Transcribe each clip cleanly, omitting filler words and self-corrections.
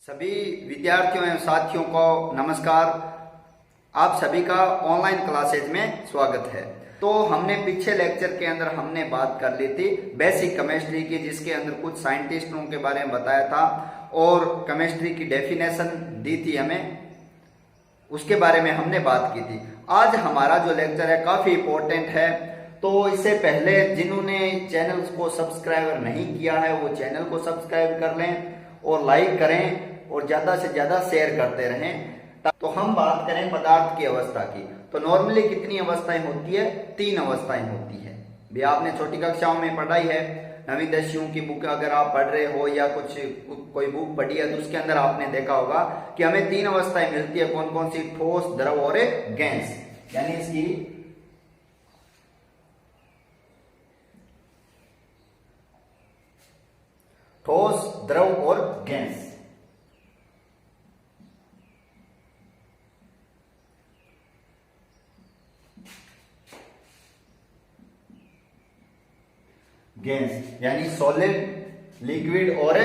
सभी विद्यार्थियों एवं साथियों को नमस्कार। आप सभी का ऑनलाइन क्लासेज में स्वागत है। तो हमने पिछले लेक्चर के अंदर हमने बात कर ली थी बेसिक केमिस्ट्री की, जिसके अंदर कुछ साइंटिस्टों के बारे में बताया था और केमिस्ट्री की डेफिनेशन दी थी हमें, उसके बारे में हमने बात की थी। आज हमारा जो लेक्चर है काफी इंपॉर्टेंट है, तो इससे पहले जिन्होंने चैनल को सब्सक्राइब नहीं किया है वो चैनल को सब्सक्राइब कर लें और लाइक करें और ज्यादा से ज्यादा शेयर करते रहें। तो हम बात करें पदार्थ की अवस्था की, तो नॉर्मली कितनी अवस्थाएं होती है? 3 अवस्थाएं होती है। भी आपने छोटी कक्षाओं में पढ़ाई है, 9वीं 10वीं की बुक अगर आप पढ़ रहे हो या कोई बुक पढ़ी है तो उसके अंदर आपने देखा होगा कि हमें 3 अवस्थाएं मिलती है। कौन कौन सी? ठोस, द्रव और गैस। यानी इसकी ठोस, द्रव और गैस। गैस यानी सॉलिड, लिक्विड और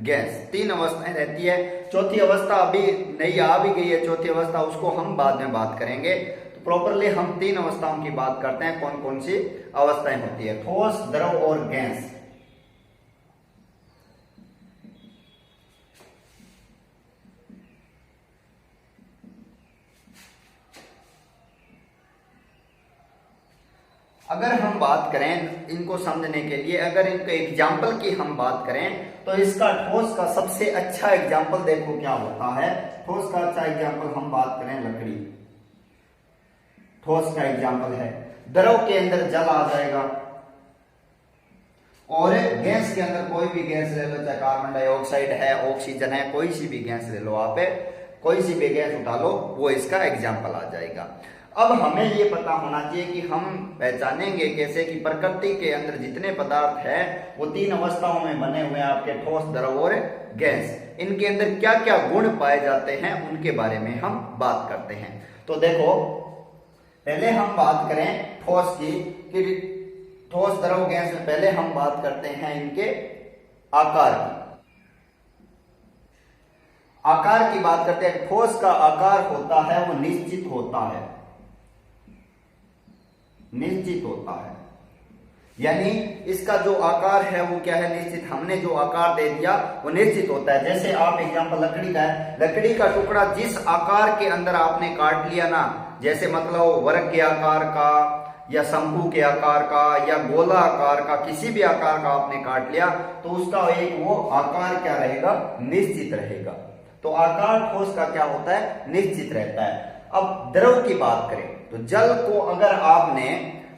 गैस, 3 अवस्थाएं रहती है। चौथी अवस्था अभी नई आ भी गई है, चौथी अवस्था, उसको हम बाद में बात करेंगे। तो प्रॉपरली हम 3 अवस्थाओं की बात करते हैं। कौन कौन सी अवस्थाएं होती है? ठोस, द्रव और गैस। अगर हम बात करें इनको समझने के लिए, अगर इनके एग्जाम्पल की हम बात करें तो इसका ठोस का सबसे अच्छा एग्जाम्पल देखो क्या होता है। ठोस का अच्छा एग्जाम्पल हम बात करें लकड़ी, ठोस का एग्जाम्पल है। द्रव के अंदर जल आ जाएगा और गैस के अंदर कोई भी गैस ले लो, चाहे कार्बन डाइऑक्साइड है, ऑक्सीजन है, कोई सी भी गैस ले लो, आप कोई सी भी गैस उठा लो, वो इसका एग्जाम्पल आ जाएगा। अब हमें ये पता होना चाहिए कि हम पहचानेंगे कैसे कि प्रकृति के अंदर जितने पदार्थ हैं वो 3 अवस्थाओं में बने हुए हैं, आपके ठोस, द्रव और गैस। इनके अंदर क्या क्या गुण पाए जाते हैं उनके बारे में हम बात करते हैं। तो देखो, पहले हम बात करें ठोस की, कि ठोस, द्रव, गैस में पहले हम बात करते हैं इनके आकार की। आकार की बात करते हैं। ठोस का आकार होता है वो निश्चित होता है, निश्चित होता है। यानी इसका जो आकार है वो क्या है? निश्चित। हमने जो आकार दे दिया वो निश्चित होता है। जैसे आप एग्जांपल लकड़ी का है, लकड़ी का टुकड़ा जिस आकार के अंदर आपने काट लिया ना, जैसे मतलब वर्ग के आकार का या शंकु के आकार का या गोला आकार का, किसी भी आकार का आपने काट लिया तो उसका एक वो आकार क्या रहेगा? निश्चित रहेगा। तो आकार ठोस का क्या होता है? निश्चित रहता है। अब द्रव की बात करें तो जल को अगर आपने,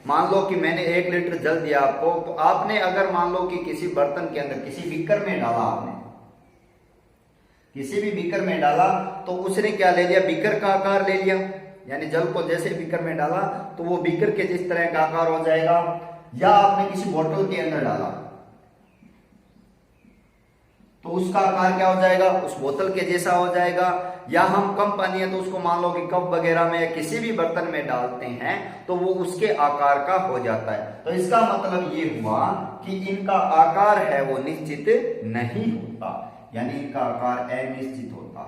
मान लो कि मैंने 1 लीटर जल दिया आपको, तो आपने अगर मान लो कि किसी बर्तन के अंदर, किसी बीकर में डाला, आपने किसी भी बीकर में डाला तो उसने क्या ले लिया? बीकर का आकार ले लिया। यानी जल को जैसे बीकर में डाला तो वो बीकर के जिस तरह का आकार हो जाएगा। या आपने किसी बोतल के अंदर डाला तो उसका आकार क्या हो जाएगा? उस बोतल के जैसा हो जाएगा। या हम कम पानी है तो उसको मान लो कि कप वगैरह में या किसी भी बर्तन में डालते हैं तो वो उसके आकार का हो जाता है। तो इसका मतलब ये हुआ कि इनका आकार है वो निश्चित नहीं होता, यानी इनका आकार अनिश्चित होता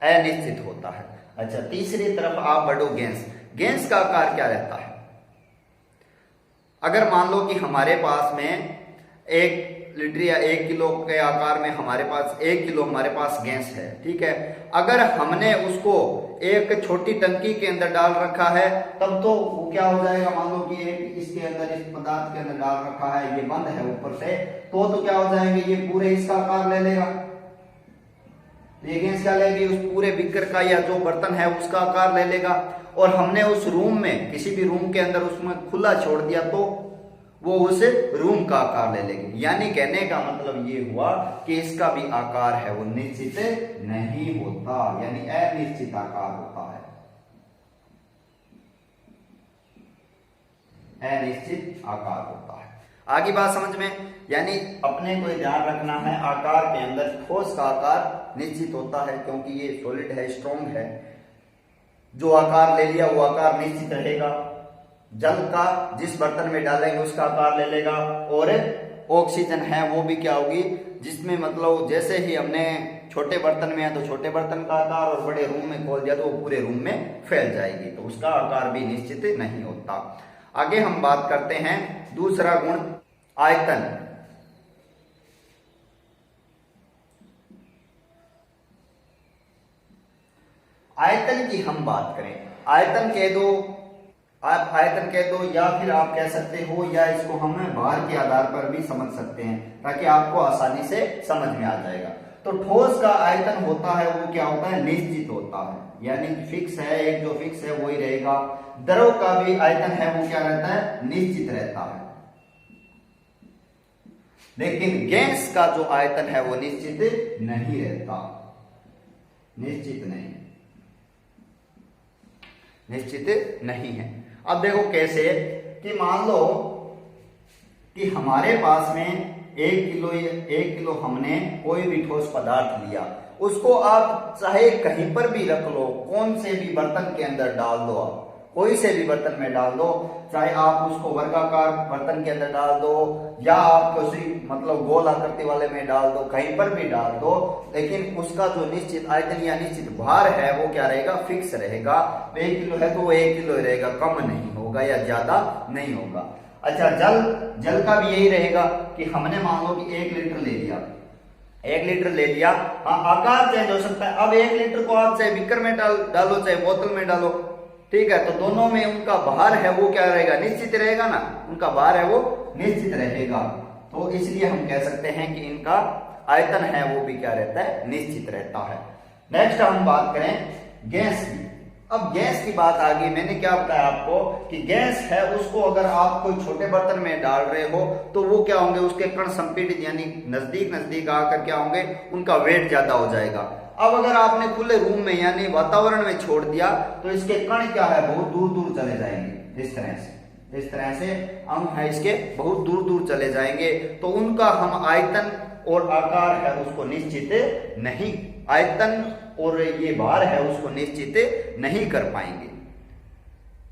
है, अनिश्चित होता है। अच्छा, तीसरी तरफ आप बढ़ो, गैस। गैस का आकार क्या रहता है? अगर मान लो कि हमारे पास में 1 लीटर या 1 किलो के आकार में हमारे पास 1 किलो हमारे पास गैस है, ठीक है। अगर हमने उसको एक छोटी टंकी के अंदर डाल रखा है तब तो वो क्या हो जाएगा? मान लो कि एक इसके अंदर, इस पदार्थ के अंदर डाल रखा है, ये बंद है ऊपर से, तो क्या हो जाएंगे? ये पूरे इसका आकार ले लेगा। ये गैस क्या लेगी? उस पूरे बीकर का या जो बर्तन है उसका आकार ले लेगा। और हमने उस रूम में, किसी भी रूम के अंदर उसमें खुला छोड़ दिया तो वो उस रूम का आकार ले लेगी। यानी कहने का मतलब ये हुआ कि इसका भी आकार है वो निश्चित नहीं होता, यानी अनिश्चित आकार होता है, अनिश्चित आकार होता है। आगे बात समझ में? यानी अपने को ध्यान रखना है, आकार के अंदर ठोस का आकार निश्चित होता है क्योंकि ये सॉलिड है, स्ट्रॉन्ग है। जो आकार ले लिया वो आकार निश्चित रहेगा। जल का जिस बर्तन में डालेंगे उसका आकार ले लेगा और ऑक्सीजन है वो भी क्या होगी, जिसमें मतलब जैसे ही हमने छोटे बर्तन में है तो छोटे बर्तन का आकार, और बड़े रूम में खोल दिया तो वो पूरे रूम में फैल जाएगी, तो उसका आकार भी निश्चित नहीं होता। आगे हम बात करते हैं दूसरा गुण आयतन। आयतन की हम बात करें, आयतन कह दो, आप आयतन कह दो, या फिर आप कह सकते हो, या इसको हम भार के आधार पर भी समझ सकते हैं ताकि आपको आसानी से समझ में आ जाएगा। तो ठोस का आयतन होता है वो क्या होता है, निश्चित होता है, यानी फिक्स है, एक जो फिक्स है वही रहेगा। द्रव का भी आयतन है वो क्या रहता है, निश्चित रहता है। लेकिन गैस का जो आयतन है वो निश्चित नहीं रहता, निश्चित नहीं, निश्चित नहीं है। अब देखो कैसे, कि मान लो कि हमारे पास में 1 किलो हमने कोई भी ठोस पदार्थ लिया, उसको आप चाहे कहीं पर भी रख लो, कौन से भी बर्तन के अंदर डाल दो, आप कोई से भी बर्तन में डाल दो, चाहे आप उसको वर्गाकार बर्तन के अंदर डाल दो, या आप उसी मतलब गोल आकृति वाले में डाल दो, कहीं पर भी डाल दो, लेकिन उसका जो निश्चित आयतन या निश्चित भार है वो क्या रहेगा, फिक्स रहेगा। 1 किलो है तो वो 1 किलो रहेगा, कम नहीं होगा या ज्यादा नहीं होगा। अच्छा, जल का भी यही रहेगा कि हमने मान लो कि 1 लीटर ले लिया, 1 लीटर ले लिया, हाँ आकार चेंज हो सकता है। अब 1 लीटर को आप चाहे बीकर में डालो चाहे बोतल में डालो, ठीक है, तो दोनों में उनका भार है वो क्या रहेगा, निश्चित रहेगा ना, उनका भार है वो निश्चित रहेगा। तो इसलिए हम कह सकते हैं कि इनका आयतन है वो भी क्या रहता है, निश्चित रहता है। नेक्स्ट हम बात करें गैस की। अब गैस की बात आ गई, मैंने क्या बताया आपको कि गैस है उसको अगर आप कोई छोटे बर्तन में डाल रहे हो तो वो क्या होंगे, उसके कण संपीड़ित यानी नजदीक नजदीक आकर क्या होंगे, उनका वेट ज्यादा हो जाएगा। अब अगर आपने खुले रूम में यानी वातावरण में छोड़ दिया तो इसके कण क्या है, बहुत दूर दूर चले जाएंगे, इस तरह से अणु है इसके बहुत दूर दूर चले जाएंगे, तो उनका हम आयतन और आकार है उसको निश्चित नहीं, आयतन और ये भार है उसको निश्चित नहीं कर पाएंगे,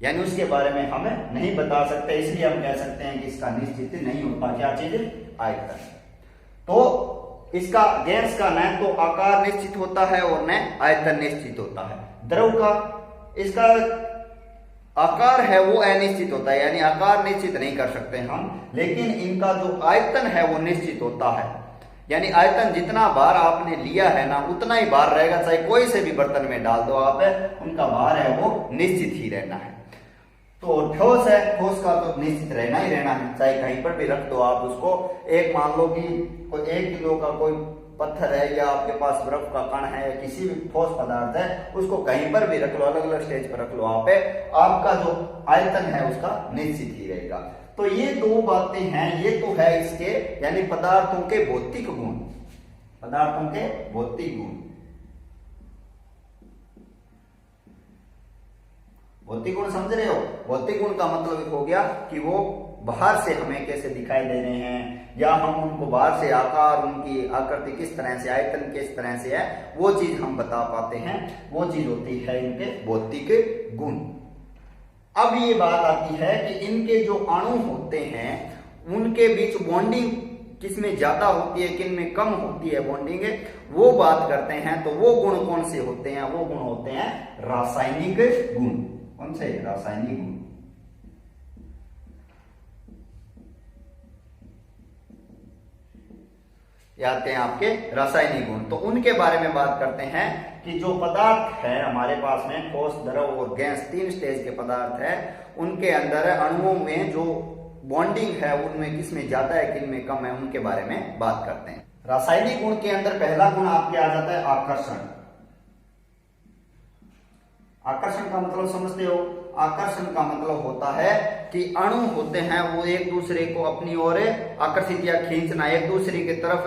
यानी उसके बारे में हम नहीं बता सकते। इसलिए हम कह सकते हैं कि इसका निश्चित नहीं होता क्या चीज, आयतन। तो इसका गैस का न तो आकार निश्चित होता है और न आयतन निश्चित होता है। द्रव का इसका आकार है वो अनिश्चित होता है, यानी आकार निश्चित नहीं कर सकते हम, लेकिन इनका जो आयतन है वो निश्चित होता है, यानी आयतन जितना भार आपने लिया है ना उतना ही भार रहेगा, चाहे कोई से भी बर्तन में डाल दो आप, उनका भार है वो निश्चित ही रहना है। तो ठोस है, ठोस का तो निश्चित रहना ही रहना है, चाहे कहीं पर भी रख दो आप उसको। एक मान लो कि कोई 1 किलो का कोई पत्थर है या आपके पास बर्फ का कण है, किसी भी ठोस पदार्थ है, उसको कहीं पर भी रख लो, अलग अलग स्टेज पर रख लो आप, आपका जो आयतन है उसका निश्चित ही रहेगा। तो ये दो बातें हैं, ये तो है इसके यानी पदार्थों के भौतिक गुण, पदार्थों के भौतिक गुण। भौतिक गुण समझ रहे हो, भौतिक गुण का मतलब हो गया कि वो बाहर से हमें कैसे दिखाई दे रहे हैं, या हम उनको बाहर से आकार, उनकी आकृति किस तरह से, आयतन किस तरह से है, वो चीज हम बता पाते हैं, वो चीज होती है इनके भौतिक गुण। अब ये बात आती है कि इनके जो अणु होते हैं उनके बीच बॉन्डिंग किसमें ज्यादा होती है, किन में कम होती है बॉन्डिंग, वो बात करते हैं। तो वो गुण कौन से होते हैं, वो गुण होते हैं रासायनिक गुण। कौन से, रासायनिक गुण। ये आते हैं आपके रासायनिक गुण। तो उनके बारे में बात करते हैं कि जो पदार्थ है हमारे पास में, ठोस, द्रव और गैस, 3 स्टेज के पदार्थ है, उनके अंदर अणुओं में जो बॉन्डिंग है उनमें किसमें ज्यादा है, किन में कम है, उनके बारे में बात करते हैं। रासायनिक गुण के अंदर पहला गुण आपके आ जाता है आकर्षण। आकर्षण का मतलब समझते हो, आकर्षण का मतलब होता है कि अणु होते हैं वो एक दूसरे को अपनी ओर आकर्षित या खींचना, एक दूसरे की तरफ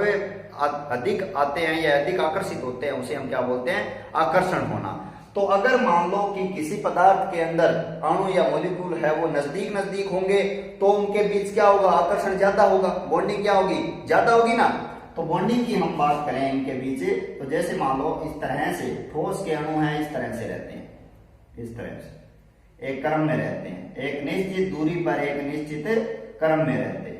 अधिक आते हैं या अधिक आकर्षित होते हैं, उसे हम क्या बोलते हैं, आकर्षण होना। तो अगर मान लो कि किसी पदार्थ के अंदर अणु या मॉलिक्यूल है वो नजदीक नजदीक होंगे तो उनके बीच क्या होगा, आकर्षण ज्यादा होगा, बॉन्डिंग क्या होगी, ज्यादा होगी ना। तो बॉन्डिंग की हम बात करें इनके बीच, तो जैसे मान लो इस तरह से ठोस के अणु हैं, इस तरह से रहते हैं, इस तरह से एक क्रम में रहते हैं, एक निश्चित दूरी पर एक निश्चित क्रम में रहते हैं।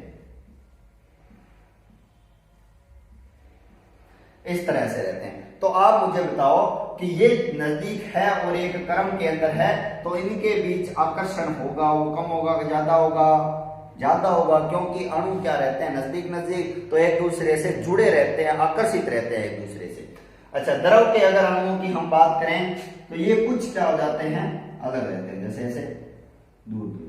इस तरह से रहते हैं। तो आप मुझे बताओ कि ये नजदीक है और एक क्रम के अंदर है, तो इनके बीच आकर्षण होगा वो कम होगा कि ज्यादा होगा? ज्यादा होगा, क्योंकि अणु क्या रहते हैं नजदीक नजदीक, तो एक दूसरे से जुड़े रहते हैं, आकर्षित रहते हैं एक दूसरे से। अच्छा, द्रव के अगर अणुओं की हम बात करें तो ये कुछ क्या हो जाते हैं, अलग रहते हैं, जैसे ऐसे दूर दूर।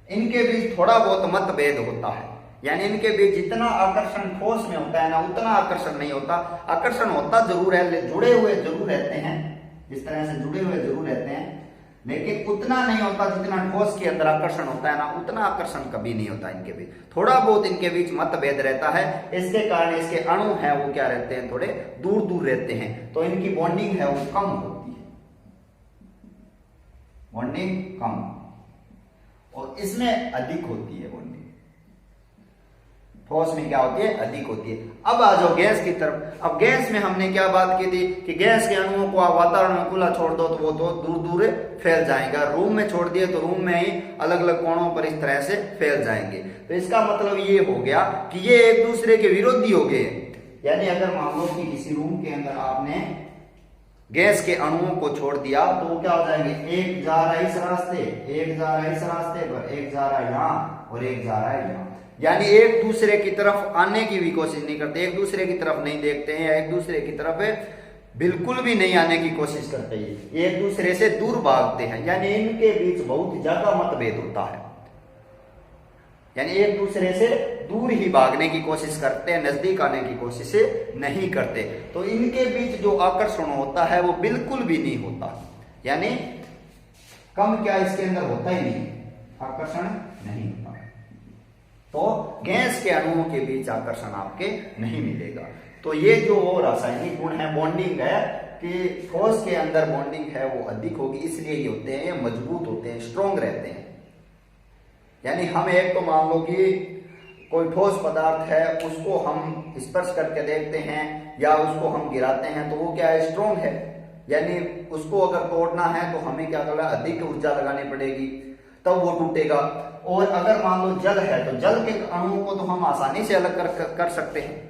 इनके बीच थोड़ा बहुत मतभेद होता है, यानी इनके बीच जितना आकर्षण ठोस में होता है ना उतना आकर्षण नहीं होता। आकर्षण होता जरूर है, जुड़े हुए जरूर रहते हैं, इस तरह से जुड़े हुए जरूर रहते हैं, लेकिन उतना नहीं होता जितना ठोस के अंदर आकर्षण होता है ना, उतना आकर्षण कभी नहीं होता इनके बीच। थोड़ा बहुत इनके बीच मतभेद रहता है, इसके कारण इसके अणु है वो क्या रहते हैं, थोड़े दूर दूर रहते हैं, तो इनकी बॉन्डिंग है वो कम होती है, बॉन्डिंग कम, और इसमें अधिक होती है बॉन्डिंग। ठोस में क्या होती है, अधिक होती है। अब आ जाओ गैस की तरफ। अब गैस में हमने क्या बात की थी कि गैस के अणुओं को आप वातावरण में खुला छोड़ दो तो वो तो दूर दूर फैल जाएगा, रूम में छोड़ दिए तो रूम में ही अलग अलग कोणों पर इस तरह से फैल जाएंगे। तो इसका मतलब ये हो गया कि ये एक दूसरे के विरोधी हो गए। यानी अगर मान लो कि किसी रूम के अंदर आपने गैस के अणुओं को छोड़ दिया तो वो क्या हो जाएंगे, एक जा रहा है इस रास्ते, एक जा रहा है इस रास्ते पर, एक जा रहा है यहाँ और एक जा रहा है यहाँ। यानी एक दूसरे की तरफ आने की भी कोशिश नहीं करते, एक दूसरे की तरफ नहीं देखते हैं, या एक दूसरे की तरफ बिल्कुल भी नहीं आने की कोशिश करते हैं, ये एक दूसरे से दूर भागते हैं। यानी इनके बीच बहुत ज्यादा मतभेद होता है, यानी एक दूसरे से दूर ही भागने की कोशिश करते हैं, नजदीक आने की कोशिश नहीं करते। तो इनके बीच जो आकर्षण होता है वो बिल्कुल भी नहीं होता, यानी कम क्या इसके अंदर होता ही नहीं, आकर्षण नहीं होता। तो गैस के अणुओं के बीच आकर्षण आपके नहीं मिलेगा। तो ये जो रासायनिक गुण है, बॉन्डिंग है, कि ठोस के अंदर बॉन्डिंग है वो अधिक होगी, इसलिए ये होते हैं, ये मजबूत होते हैं, स्ट्रॉन्ग रहते हैं। यानी हम एक तो मान लो कि कोई ठोस पदार्थ है उसको हम स्पर्श करके देखते हैं या उसको हम गिराते हैं तो वो क्या है, स्ट्रॉन्ग है। यानी उसको अगर तोड़ना है तो हमें क्या करना, अधिक ऊर्जा लगानी पड़ेगी तब वो टूटेगा। और अगर मान लो जल है तो जल के अणुओं को तो हम आसानी से अलग कर सकते हैं।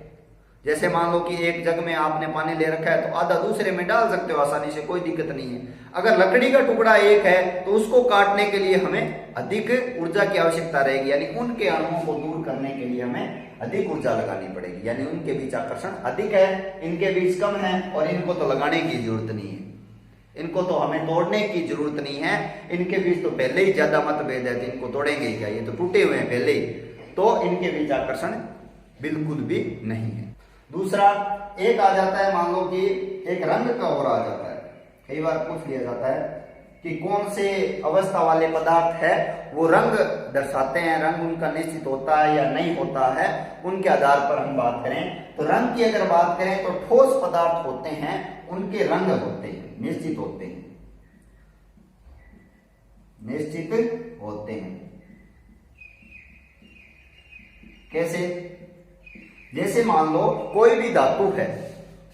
जैसे मान लो कि एक जग में आपने पानी ले रखा है तो आधा दूसरे में डाल सकते हो आसानी से, कोई दिक्कत नहीं है। अगर लकड़ी का टुकड़ा एक है तो उसको काटने के लिए हमें अधिक ऊर्जा की आवश्यकता रहेगी, यानी उनके अणुओं को दूर करने के लिए हमें अधिक ऊर्जा लगानी पड़ेगी। यानी उनके बीच आकर्षण अधिक है, इनके बीच कम है, और इनको तो लगाने की जरूरत नहीं है, इनको तो हमें तोड़ने की जरूरत नहीं है। इनके बीच तो पहले ही ज्यादा मतभेद है, इनको तोड़ेंगे क्या, ये तो टूटे हुए हैं पहले ही, तो इनके बीच आकर्षण बिल्कुल भी नहीं है। दूसरा एक आ जाता है, मान लो कि एक रंग का और आ जाता है, कई बार पूछ लिया जाता है कि कौन से अवस्था वाले पदार्थ है वो रंग दर्शाते हैं, रंग उनका निश्चित होता है या नहीं होता है, उनके आधार पर हम बात करें तो रंग की अगर बात करें तो ठोस पदार्थ होते हैं उनके रंग होते हैं, निश्चित होते हैं, निश्चित होते हैं। कैसे? जैसे मान लो कोई भी धातु है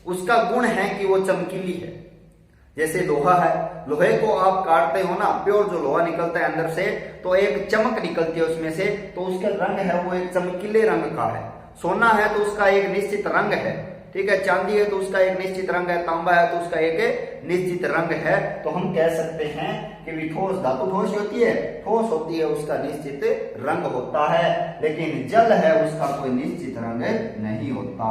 उसका गुण है कि वो चमकीली है। जैसे लोहा है, लोहे को आप काटते हो ना, प्योर जो लोहा निकलता है अंदर से तो एक चमक निकलती है उसमें से, तो उसका रंग है वो एक चमकीले रंग का है। सोना है तो उसका एक निश्चित रंग है, ठीक है, चांदी है तो उसका एक निश्चित रंग है, तांबा है तो उसका एक निश्चित रंग है। तो हम कह सकते हैं कि ठोस धातु ठोस होती है, ठोस होती है, उसका निश्चित रंग होता है, लेकिन जल है उसका कोई निश्चित रंग नहीं होता,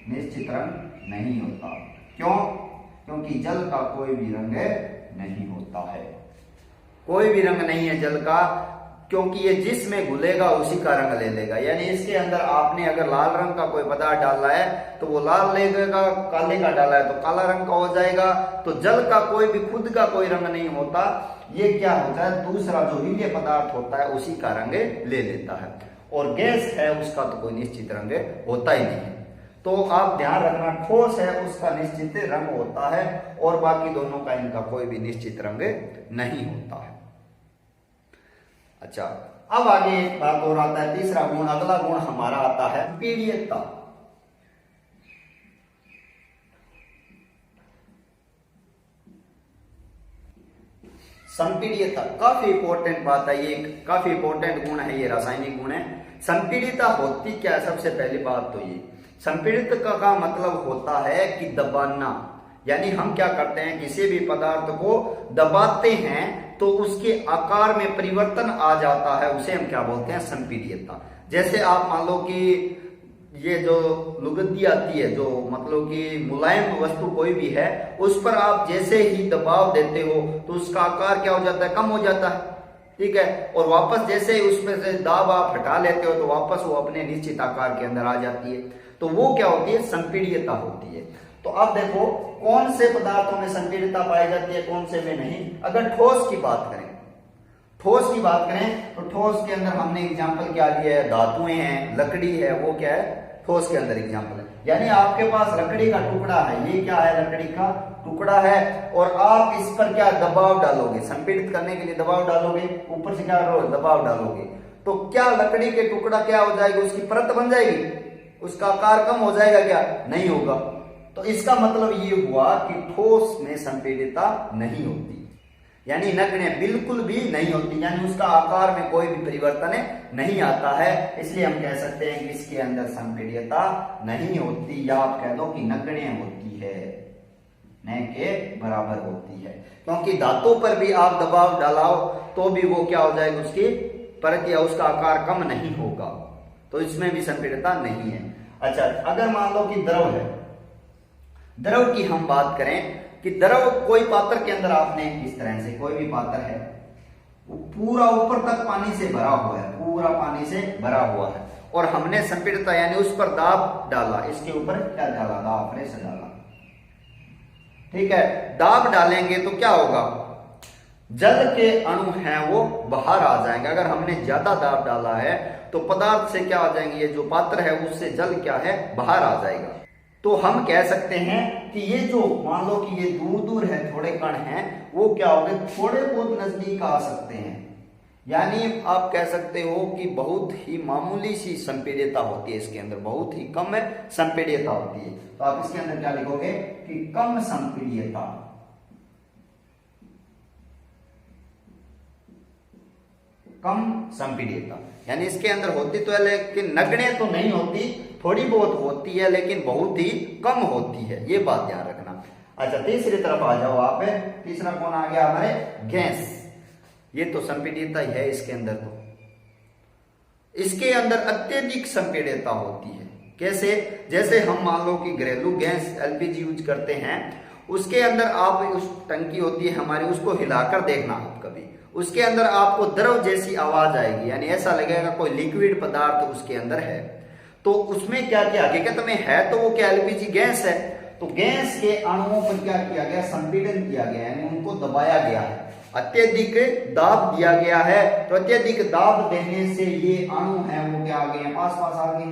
निश्चित रंग नहीं होता। क्यों? क्योंकि जल का कोई भी रंग नहीं होता है, कोई भी रंग नहीं है जल का, क्योंकि ये जिसमें घुलेगा उसी का रंग ले लेगा। यानी इसके अंदर आपने अगर लाल रंग का कोई पदार्थ डाला है तो वो लाल ले लेगा, काले का डाला है तो काला रंग का हो जाएगा। तो जल का कोई भी खुद का कोई रंग नहीं होता, ये क्या होता है, दूसरा जो विलेय पदार्थ होता है उसी का रंग ले लेता है। और गैस है उसका तो कोई निश्चित रंग होता ही नहीं है। तो आप ध्यान रखना, ठोस है उसका निश्चित रंग होता है और बाकी दोनों का इनका कोई भी निश्चित रंग नहीं होता है। अच्छा, अब आगे एक बात और आता है, तीसरा गुण, अगला गुण हमारा आता है संपीड्यता। संपीड्यता काफी इंपॉर्टेंट बात है, ये काफी इंपॉर्टेंट गुण है, ये रासायनिक गुण है। संपीड़िता होती क्या है? सबसे पहली बात तो ये संपीड़ित का मतलब होता है कि दबाना, यानी हम क्या करते हैं, किसी भी पदार्थ को दबाते हैं तो उसके आकार में परिवर्तन आ जाता है, उसे हम क्या बोलते हैं? संपीड़ितता। जैसे आप मान लो कि ये जो लुगदी आती है, जो मतलब कि मुलायम वस्तु कोई भी है, उस पर आप जैसे ही दबाव देते हो तो उसका आकार क्या हो जाता है? कम हो जाता है, ठीक है। और वापस जैसे ही उसमें से दाब आप हटा लेते हो तो वापस वो अपने निश्चित आकार के अंदर आ जाती है। तो वो क्या होती है? संपीड़ितता होती है। तो अब देखो कौन से पदार्थों में संपीड़ितता पाई जाती है, कौन से में नहीं। अगर ठोस की बात करें, ठोस की बात करें तो ठोस के अंदर हमने एग्जाम्पल क्या लिया है? धातुएं हैं, लकड़ी है, वो क्या है? ठोस के अंदर एग्जाम्पल है। यानी आपके पास लकड़ी का टुकड़ा है, ये क्या है? लकड़ी का टुकड़ा है, और आप इस पर क्या दबाव डालोगे? संपीड़ित करने के लिए दबाव डालोगे, ऊपर से क्या करोगे? दबाव डालोगे, तो क्या लकड़ी के टुकड़ा क्या हो जाएगी? उसकी परत बन जाएगी, उसका आकार कम हो जाएगा क्या? नहीं होगा। तो इसका मतलब ये हुआ कि ठोस में संपीड़ितता नहीं होती, यानी नगण्य बिल्कुल भी नहीं होती, यानी उसका आकार में कोई भी परिवर्तन नहीं आता है। इसलिए हम कह सकते हैं कि इसके अंदर संपीड़ितता नहीं होती, या आप कह दो कि नगण्य होती है, न के बराबर होती है। क्योंकि धातु पर भी आप दबाव डालाओ तो भी वो क्या हो जाएगी? उसकी परत या उसका आकार कम नहीं होगा, तो इसमें भी संपीड़ितता नहीं है। अच्छा, अगर मान लो कि द्रव है, द्रव की हम बात करें कि द्रव कोई पात्र के अंदर आपने इस तरह से कोई भी पात्र है, वो पूरा ऊपर तक पानी से भरा हुआ है, पूरा पानी से भरा हुआ है, और हमने संपीड़ितता यानी उस पर दाब डाला, इसके ऊपर क्या डाला? दाब प्रेशर डाला, ठीक है। दाब डालेंगे तो क्या होगा? जल के अणु हैं वो बाहर आ जाएंगे। अगर हमने ज्यादा दाब डाला है तो पदार्थ से क्या हो जाएंगे? ये जो पात्र है उससे जल क्या है? बाहर आ जाएगा। तो हम कह सकते हैं कि ये जो मान लो कि ये दूर दूर है, थोड़े कण हैं, वो क्या हो गए? थोड़े बहुत नजदीक आ सकते हैं, यानी आप कह सकते हो कि बहुत ही मामूली सी संपीड़ितता होती है इसके अंदर, बहुत ही कम संपीड़ितता होती है। तो आप इसके अंदर क्या लिखोगे कि कम संपीड़ितता, कम संपीड़ितता, यानी इसके अंदर होती तो है लेकिन नगण्य तो नहीं होती, थोड़ी बहुत होती है लेकिन बहुत ही कम होती है, ये बात ध्यान रखना। अच्छा, तीसरी तरफ आ जाओ आप। तीसरा कौन आ गया हमारे? गैस। ये तो संपीड़ितता ही है इसके अंदर, तो इसके अंदर अत्यधिक संपीड़ितता होती है। कैसे? जैसे हम मान लो कि घरेलू गैस एलपीजी यूज करते हैं, उसके अंदर आप उस टंकी होती है हमारी, उसको हिलाकर देखना आप कभी, उसके अंदर आपको द्रव जैसी आवाज आएगी, यानी ऐसा लगेगा कोई लिक्विड पदार्थ उसके अंदर है। तो उसमें क्या क्या हकीकत में है? तो वो क्या? एलपीजी गैस है। तो गैस के अणुओं पर क्या किया गया? संपीड़न किया गया, यानी उनको दबाया गया है, अत्यधिक दाब दिया गया है। तो अत्यधिक दाब देने से ये अणु है वो क्या आ गए? पास पास आ गए।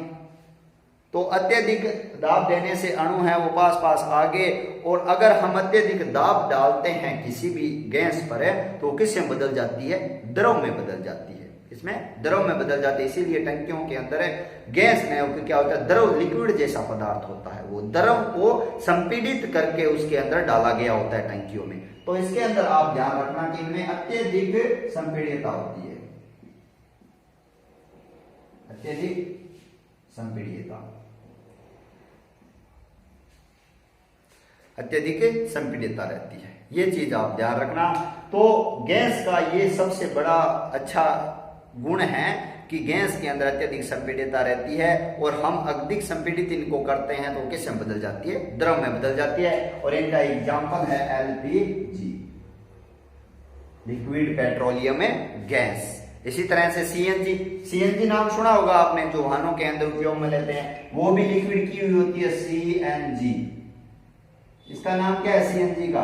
तो अत्यधिक दाब देने से अणु है वो पास पास आ गए, और अगर हम अत्यधिक दाब डालते हैं किसी भी गैस पर तो किस में बदल जाती है? द्रव में बदल जाती है, इसमें द्रव में बदल जाती है। इसीलिए टंकियों के अंदर गैस में क्या होता है? द्रव, लिक्विड जैसा पदार्थ होता है, वो द्रव को संपीड़ित करके उसके अंदर डाला गया होता है टंकियों में। तो इसके अंदर आप ध्यान रखना कि इनमें अत्यधिक संपीड़ितता होती है, अत्यधिक संपीड़ितता, अत्यधिक संपीड़ितता रहती है, ये चीज आप ध्यान रखना। तो गैस का ये सबसे बड़ा अच्छा गुण है कि गैस के अंदर अत्यधिक संपीड़ितता रहती है, और हम अधिक संपीड़ित इनको करते हैं तो किस में बदल जाती है? द्रव में बदल जाती है। और इनका एग्जाम्पल है एलपीजी, लिक्विड पेट्रोलियम गैस। इसी तरह से सीएनजी, सीएनजी नाम सुना होगा आपने, जो वाहनों के अंदर उपयोग में लेते हैं, वो भी लिक्विड की हुई होती है, सीएनजी। इसका नाम क्या है सीएनजी का?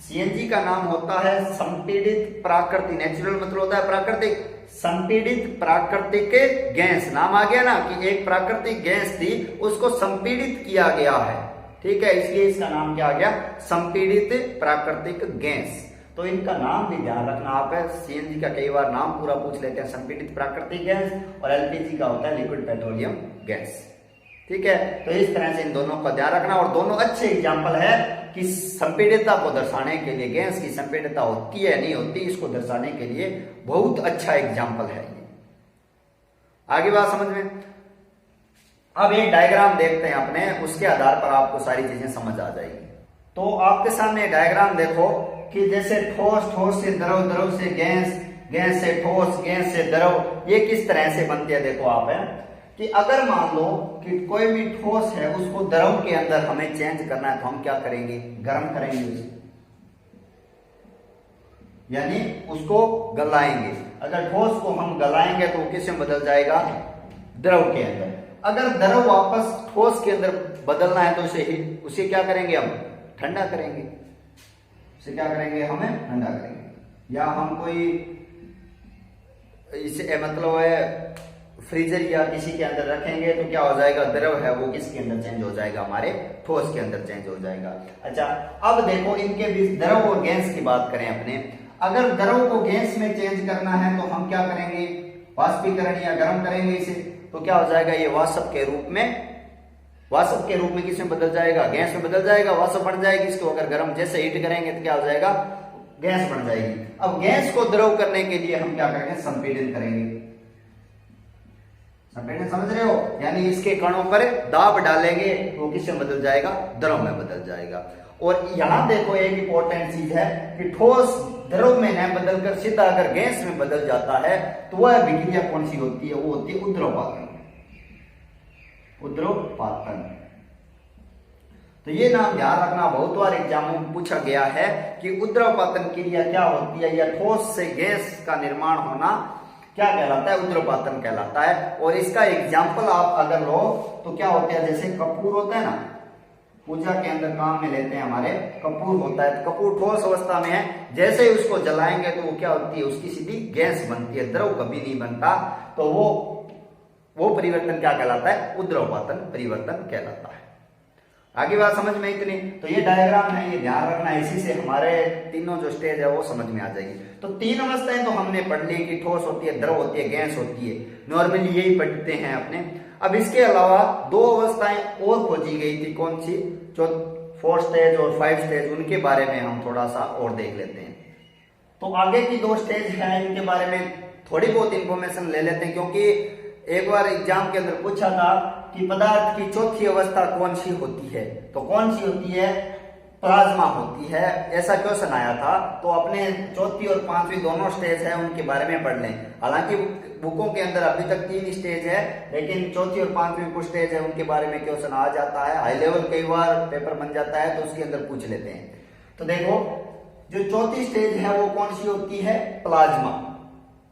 सीएनजी का नाम होता है संपीड़ित प्राकृतिक, नेचुरल मतलब होता है प्राकृतिक, संपीड़ित प्राकृतिक गैस। नाम आ गया ना कि एक प्राकृतिक गैस थी, उसको संपीड़ित किया गया है, ठीक है, इसलिए इसका नाम क्या आ गया? संपीड़ित प्राकृतिक गैस। तो इनका नाम भी ध्यान रखना आप है। सीएनजी का कई बार नाम पूरा पूछ लेते हैं, संपीड़ित प्राकृतिक गैस, और एलपीजी का होता है लिक्विड पेट्रोलियम गैस, ठीक है, तो इस तरह से इन दोनों का ध्यान रखना। और दोनों अच्छे एग्जाम्पल है कि संपीड़ितता को दर्शाने के लिए, गैस की संपीड़ितता होती है नहीं होती, इसको दर्शाने के लिए बहुत अच्छा एग्जाम्पल है ये। आगे बात समझ में। अब एक डायग्राम देखते हैं अपने, उसके आधार पर आपको सारी चीजें समझ आ जाएगी। तो आपके सामने डायग्राम देखो कि जैसे ठोस, ठोस से द्रव, द्रव से गैस, गैस से ठोस, गैस से द्रव, ये किस तरह से बनती है। देखो आप है कि अगर मान लो कि कोई भी ठोस है उसको द्रव के अंदर हमें चेंज करना है, तो हम क्या करेंगे, गर्म करेंगे उसे, यानी उसको गलाएंगे। अगर ठोस को हम गलाएंगे तो वो किसमें बदल जाएगा, द्रव के अंदर। अगर द्रव वापस ठोस के अंदर बदलना है तो उसे क्या करेंगे, हम ठंडा करेंगे। उसे क्या करेंगे, हमें ठंडा करेंगे। या हम कोई इसे मतलब है फ्रीजर या किसी के अंदर रखेंगे तो क्या हो जाएगा, द्रव है वो किसके अंदर चेंज हो जाएगा, हमारे ठोस के अंदर चेंज हो जाएगा। अच्छा, अब देखो इनके बीच द्रव और गैस की बात करें अपने। अगर द्रव को गैस में चेंज करना है तो हम क्या करेंगे, वाष्पीकरण या गर्म करेंगे इसे, तो क्या हो जाएगा, ये वाष्प के रूप में, वाष्प के रूप में किसमें बदल जाएगा, गैस में बदल जाएगा, वाष्प बन जाएगी। इसको अगर गर्म जैसे हीट करेंगे तो क्या हो जाएगा, गैस बन जाएगी। अब गैस को द्रव करने के लिए हम क्या करेंगे, संपीड़न करेंगे। संपीड़न समझ रहे हो, यानी इसके कणों पर दाब डालेंगे तो किसमें बदल जाएगा, द्रव में बदल जाएगा। और यहां देखो एक इंपॉर्टेंट चीज है कि ठोस द्रव में न बदलकर सीधा अगर गैस में बदल जाता है तो वह विक्रिया कौन सी होती है, वो होती है उद्रवपातन। उद्रवपातन, तो ये नाम ध्यान रखना, बहुत बार एग्जामों में पूछा गया है कि उद्रवपातन क्रिया क्या होती है, या ठोस से गैस का निर्माण होना क्या कहलाता है, उद्रवपातन कहलाता है। और इसका एग्जाम्पल आप अगर लो तो क्या होता है, जैसे कपूर होता है ना, पूजा के अंदर काम में लेते हैं हमारे, कपूर होता है। तो कपूर ठोस अवस्था में है, जैसे ही उसको जलाएंगे तो वो क्या होती है, उसकी सीधी गैस बनती है, द्रव कभी नहीं बनता। तो वो परिवर्तन क्या कहलाता है, उद्रवपातन परिवर्तन कहलाता है। आगे बात समझ में इतनी। तो ये डायग्राम है, ये ध्यान रखना, इसी से हमारे तीनों जो स्टेज है वो समझ में आ जाएगी। तो तीन अवस्थाएं तो हमने पढ़ ली कि ठोस होती है, द्रव होती है, गैस होती है, नॉर्मली यही पढ़ते हैं अपने। अब इसके अलावा दो अवस्थाएं और खोजी गई थी, कौन सी, जो 4 स्टेज और 5 स्टेज, उनके बारे में हम थोड़ा सा और देख लेते हैं। तो आगे की 2 स्टेज है, इनके बारे में थोड़ी बहुत इंफॉर्मेशन ले लेते हैं, क्योंकि एक बार एग्जाम के अंदर पूछा था कि पदार्थ की चौथी अवस्था कौन सी होती है, तो कौन सी होती है, प्लाज्मा होती है, ऐसा क्वेश्चन आया था। तो अपने चौथी और 5वीं दोनों स्टेज है उनके बारे में पढ़ लें। हालांकि बुकों के अंदर अभी तक 3 स्टेज है, लेकिन चौथी और 5वीं कुछ स्टेज है उनके बारे में क्वेश्चन आ जाता है, हाई लेवल कई बार पेपर बन जाता है तो उसके अंदर पूछ लेते हैं। तो देखो जो चौथी स्टेज है वो कौन सी होती है, प्लाज्मा।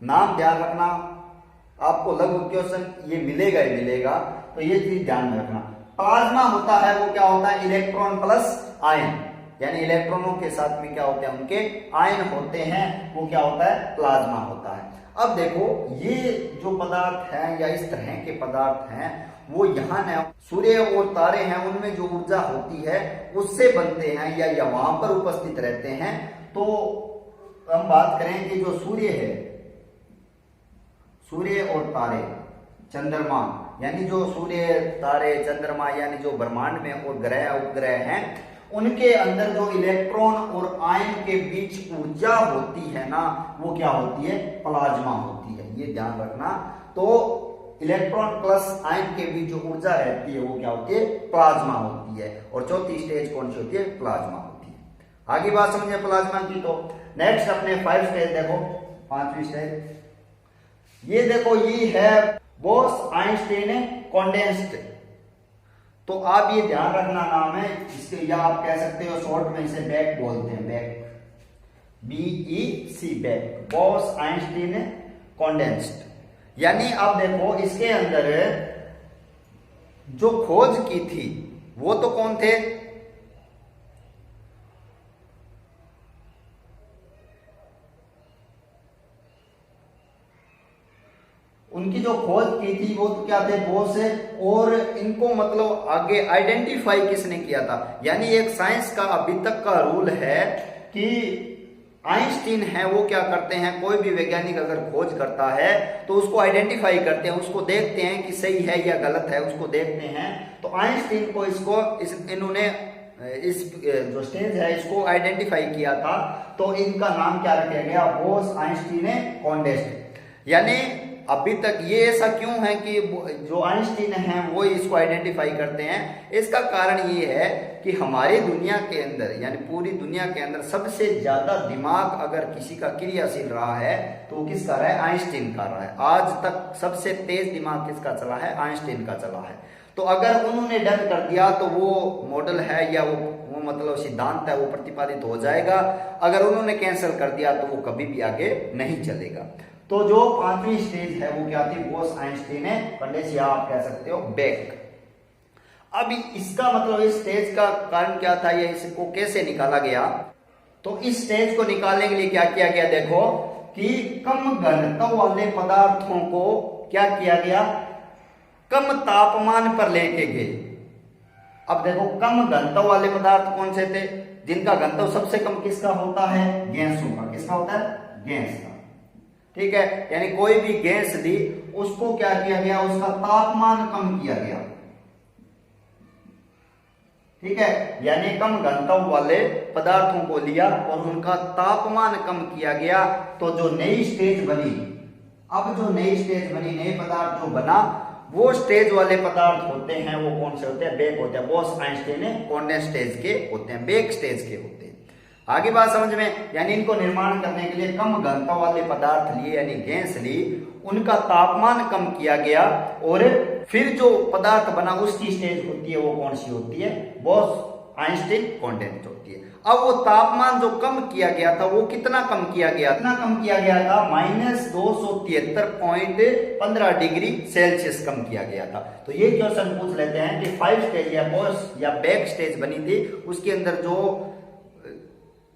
नाम ध्यान रखना, आपको लगभग क्वेश्चन ये मिलेगा ही मिलेगा, तो ये चीज ध्यान में रखना। प्लाज्मा होता है वो क्या होता है, इलेक्ट्रॉन प्लस आयन, यानी इलेक्ट्रॉनों के साथ में क्या होते हैं, उनके आयन होते हैं, वो क्या होता है, प्लाज्मा होता है। अब देखो ये जो पदार्थ है या इस तरह के पदार्थ हैं वो यहाँ न सूर्य और तारे हैं उनमें जो ऊर्जा होती है उससे बनते हैं या वहां पर उपस्थित रहते हैं। तो हम बात करें कि जो सूर्य है, सूर्य और तारे, चंद्रमा, यानी जो सूर्य, तारे, चंद्रमा यानी जो ब्रह्मांड में और ग्रह उपग्रह हैं उनके अंदर जो इलेक्ट्रॉन और आयन के बीच ऊर्जा होती है ना, वो क्या होती है, प्लाज्मा होती है। ये ध्यान रखना। तो इलेक्ट्रॉन प्लस आयन के बीच जो ऊर्जा रहती है वो क्या होती है, प्लाज्मा होती है। और चौथी स्टेज कौन सी होती है, प्लाज्मा होती है। आगे बात समझिए प्लाज्मा की। तो नेक्स्ट अपने 5 स्टेज देखो, 5वीं स्टेज ये देखो, ये है बोस आइंस्टाइन कंडेंस्ड। तो आप ये ध्यान रखना, नाम है इसके, या आप कह सकते हो शॉर्ट में इसे बैक बोलते हैं, back, BEC, back, Bose Einstein condensed. यानी आप देखो इसके अंदर जो खोज की थी वो तो कौन थे, उनकी जो खोज की थी वो तो क्या थे, बोस है। और इनको मतलब आगे आइडेंटिफाई किसने किया था, यानी एक साइंस का अभी तक का रूल है कि आइंस्टीन है वो क्या करते हैं, कोई भी वैज्ञानिक अगर खोज करता है तो उसको आइडेंटिफाई करते हैं, उसको देखते हैं कि सही है या गलत है, उसको देखते हैं। तो आइंस्टीन को इन्होंने इस जो स्टेज है इसको आइडेंटिफाई किया था, तो इनका नाम क्या रखा गया, बोस आइंस्टीन कॉन्टेस्ट। यानी अभी तक ये ऐसा क्यों है कि जो आइंस्टीन है वो इसको आइडेंटिफाई करते हैं, इसका कारण ये है कि हमारी दुनिया के अंदर यानी पूरी दुनिया के अंदर सबसे ज्यादा दिमाग अगर किसी का क्रियाशील रहा है तो वो किसका रहा है, आइंस्टीन का रहा है। आज तक सबसे तेज दिमाग किसका चला है, आइंस्टीन का चला है। तो अगर उन्होंने डन कर दिया तो वो मॉडल है या वो मतलब सिद्धांत है वो प्रतिपादित हो जाएगा, अगर उन्होंने कैंसिल कर दिया तो वो कभी भी आगे नहीं चलेगा। तो जो 5वीं स्टेज है वो क्या थी, बोस आइंस्टीन कॉन्टेस्ट या आप कह सकते हो बेक। अब इसका मतलब इस स्टेज का कारण क्या था, या इसको कैसे निकाला गया, तो इस स्टेज को निकालने के लिए क्या किया गया, देखो कि कम घनत्व वाले पदार्थों को क्या किया गया, कम तापमान पर लेके गए। अब देखो कम घनत्व वाले पदार्थ कौन से थे, जिनका घनत्व सबसे कम किसका होता है, गैसों का। किसका होता है, गैस का। ठीक है, यानी कोई भी गैस ली उसको क्या किया गया, उसका तापमान कम किया गया। ठीक है, यानी कम घनत्व वाले पदार्थों को लिया और उनका तापमान कम किया गया, तो जो नई स्टेज बनी, अब जो नई स्टेज बनी, नए पदार्थ जो बना, वो स्टेज वाले पदार्थ होते हैं, वो कौन से होते हैं, बेक होते हैं। बोस आइंस्टीन कॉन्डेंस स्टेज के होते हैं, बेक स्टेज के होते हैं। आगे बात समझ में, यानी इनको निर्माण करने के लिए कम घनत्व वाले पदार्थ लिए यानी गैस ली, उनका तापमान कम किया गया और फिर जो पदार्थ बना उसकी स्टेज होती है वो कौन सी होती है, बोस आइंस्टीन कॉन्डेंस होती है। अब वो तापमान जो कम किया गया था वो कितना कम किया गया, इतना कम किया गया था -273.15 डिग्री सेल्सियस कम किया गया था। तो ये क्वेश्चन पूछ लेते हैं कि 5 स्टेज या बोस या बेक स्टेज बनी थी, उसके अंदर जो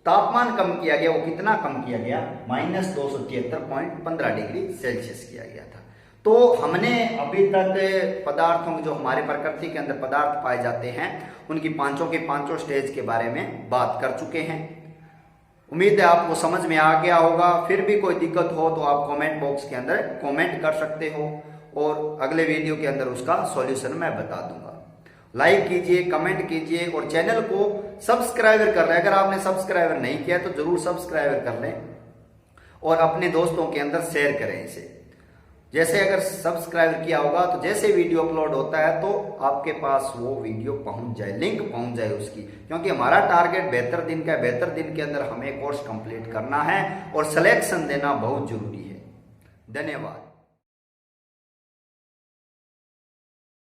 तापमान कम किया गया वो कितना कम किया गया, -273.15 डिग्री सेल्सियस किया गया था। तो हमने अभी तक पदार्थों जो हमारे प्रकृति के अंदर पदार्थ पाए जाते हैं उनकी पांचों के पांचों स्टेज के बारे में बात कर चुके हैं। उम्मीद है आपको समझ में आ गया होगा। फिर भी कोई दिक्कत हो तो आप कमेंट बॉक्स के अंदर कमेंट कर सकते हो और अगले वीडियो के अंदर उसका सॉल्यूशन मैं बता दूंगा। लाइक कीजिए, कमेंट कीजिए और चैनल को सब्सक्राइबर कर लें। अगर आपने सब्सक्राइबर नहीं किया तो जरूर सब्सक्राइबर कर लें और अपने दोस्तों के अंदर शेयर करें इसे। जैसे अगर सब्सक्राइब किया होगा तो जैसे वीडियो अपलोड होता है तो आपके पास वो वीडियो पहुंच जाए, लिंक पहुंच जाए उसकी, क्योंकि हमारा टारगेट बेहतर दिन का है। बेहतर दिन के अंदर हमें कोर्स कंप्लीट करना है और सिलेक्शन देना बहुत जरूरी है। धन्यवाद।